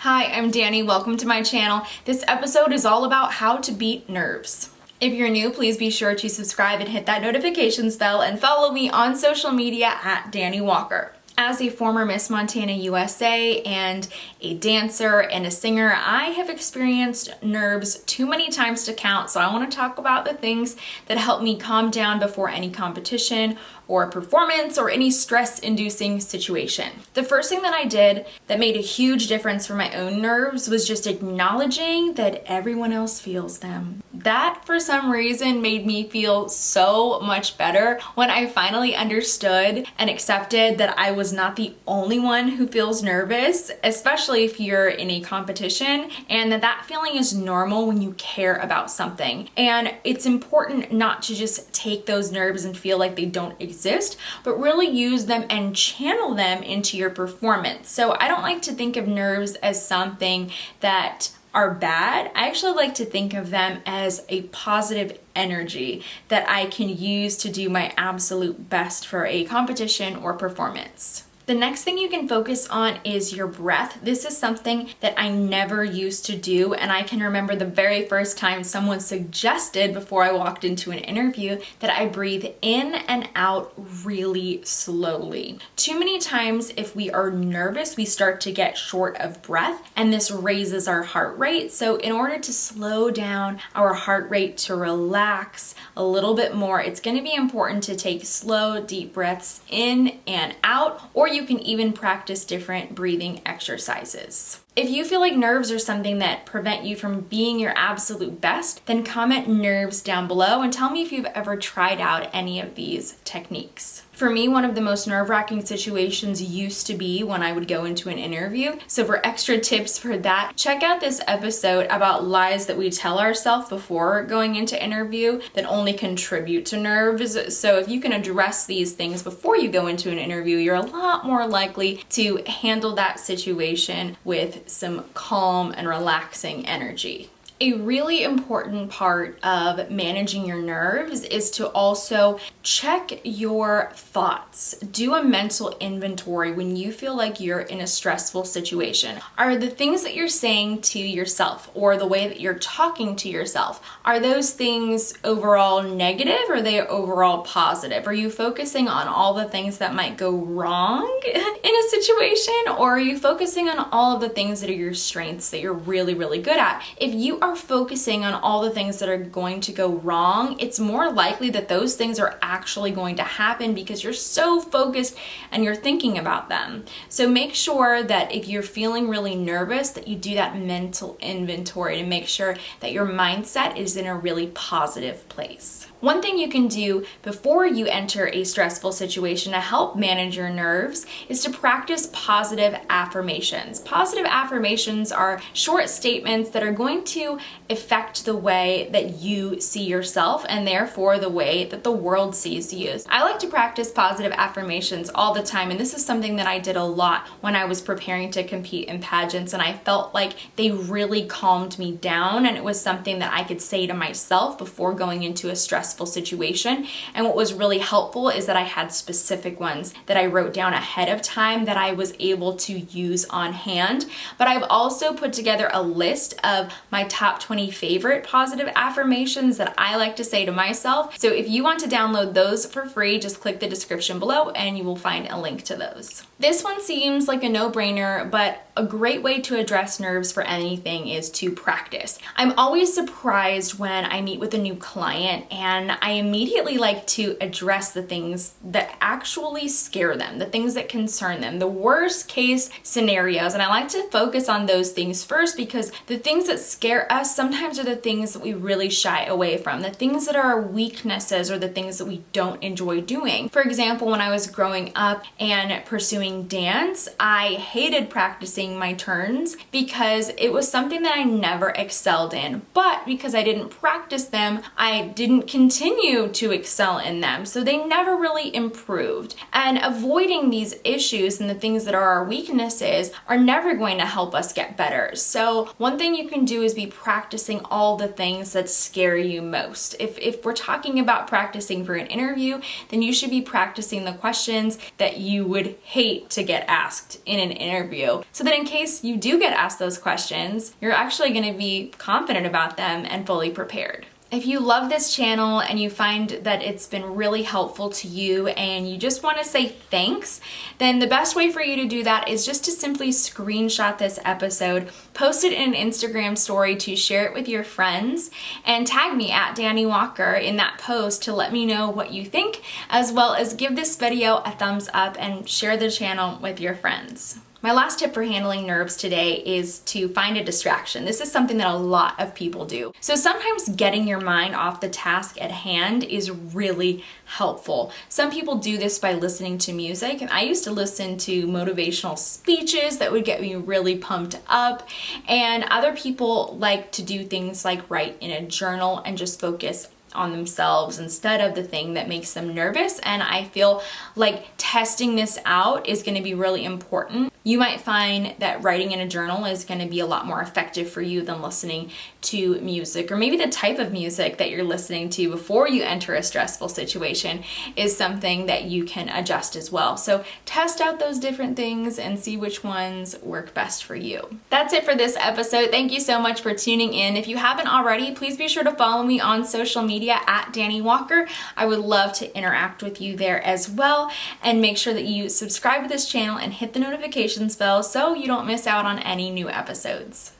Hi, I'm Danny. Welcome to my channel. This episode is all about how to beat nerves. If you're new, please be sure to subscribe and hit that notifications bell and follow me on social media at Danny Walker. As a former Miss Montana USA and a dancer and a singer, I have experienced nerves too many times to count, so I want to talk about the things that help me calm down before any competition or performance or any stress-inducing situation. The first thing that I did that made a huge difference for my own nerves was just acknowledging that everyone else feels them. That, for some reason, made me feel so much better when I finally understood and accepted that I was not the only one who feels nervous, especially if you're in a competition, and that feeling is normal when you care about something. And it's important not to just take those nerves and feel like they don't exist, but really use them and channel them into your performance. So I don't like to think of nerves as something that are bad. I actually like to think of them as a positive energy that I can use to do my absolute best for a competition or performance. The next thing you can focus on is your breath. This is something that I never used to do, and I can remember the very first time someone suggested before I walked into an interview that I breathe in and out really slowly. Too many times if we are nervous, we start to get short of breath, and this raises our heart rate. So in order to slow down our heart rate, to relax a little bit more, it's going to be important to take slow, deep breaths in and out, or you can even practice different breathing exercises. If you feel like nerves are something that prevent you from being your absolute best, then comment nerves down below and tell me if you've ever tried out any of these techniques. For me, one of the most nerve-wracking situations used to be when I would go into an interview. So for extra tips for that, check out this episode about lies that we tell ourselves before going into interview that only contribute to nerves. So if you can address these things before you go into an interview, you're a lot more likely to handle that situation with some calm and relaxing energy. A really important part of managing your nerves is to also check your thoughts. Do a mental inventory when you feel like you're in a stressful situation. Are the things that you're saying to yourself or the way that you're talking to yourself, are those things overall negative or are they overall positive? Are you focusing on all the things that might go wrong in a situation, or are you focusing on all of the things that are your strengths that you're really, really good at? If you are focusing on all the things that are going to go wrong, it's more likely that those things are actually going to happen because you're so focused and you're thinking about them. So make sure that if you're feeling really nervous, that you do that mental inventory to make sure that your mindset is in a really positive place. One thing you can do before you enter a stressful situation to help manage your nerves is to practice positive affirmations. Positive affirmations are short statements that are going to affect the way that you see yourself and therefore the way that the world sees you. I like to practice positive affirmations all the time, and this is something that I did a lot when I was preparing to compete in pageants, and I felt like they really calmed me down, and it was something that I could say to myself before going into a stressful situation. And what was really helpful is that I had specific ones that I wrote down ahead of time that I was able to use on hand. But I've also put together a list of my top 20 favorite positive affirmations that I like to say to myself. So if you want to download those for free, just click the description below and you will find a link to those. This one seems like a no-brainer, but a great way to address nerves for anything is to practice. I'm always surprised when I meet with a new client and I immediately like to address the things that actually scare them, the things that concern them, the worst case scenarios. And I like to focus on those things first because the things that scare us sometimes are the things that we really shy away from, the things that are our weaknesses or the things that we don't enjoy doing. For example, when I was growing up and pursuing dance, I hated practicing my turns because it was something that I never excelled in. But because I didn't practice them, I didn't continue continue to excel in them. So they never really improved. And avoiding these issues and the things that are our weaknesses are never going to help us get better. So one thing you can do is be practicing all the things that scare you most. If we're talking about practicing for an interview, then you should be practicing the questions that you would hate to get asked in an interview. So that in case you do get asked those questions, you're actually going to be confident about them and fully prepared. If you love this channel and you find that it's been really helpful to you and you just want to say thanks, then the best way for you to do that is just to simply screenshot this episode, post it in an Instagram story to share it with your friends, and tag me at Danny Walker in that post to let me know what you think, as well as give this video a thumbs up and share the channel with your friends. My last tip for handling nerves today is to find a distraction. This is something that a lot of people do. So sometimes getting your mind off the task at hand is really helpful. Some people do this by listening to music, and I used to listen to motivational speeches that would get me really pumped up, and other people like to do things like write in a journal and just focus on themselves instead of the thing that makes them nervous. And I feel like testing this out is going to be really important. You might find that writing in a journal is going to be a lot more effective for you than listening to music, or maybe the type of music that you're listening to before you enter a stressful situation is something that you can adjust as well. So test out those different things and see which ones work best for you. That's it for this episode. Thank you so much for tuning in. If you haven't already, please be sure to follow me on social media at Danny Walker. I would love to interact with you there as well. And make sure that you subscribe to this channel and hit the notifications bell so you don't miss out on any new episodes.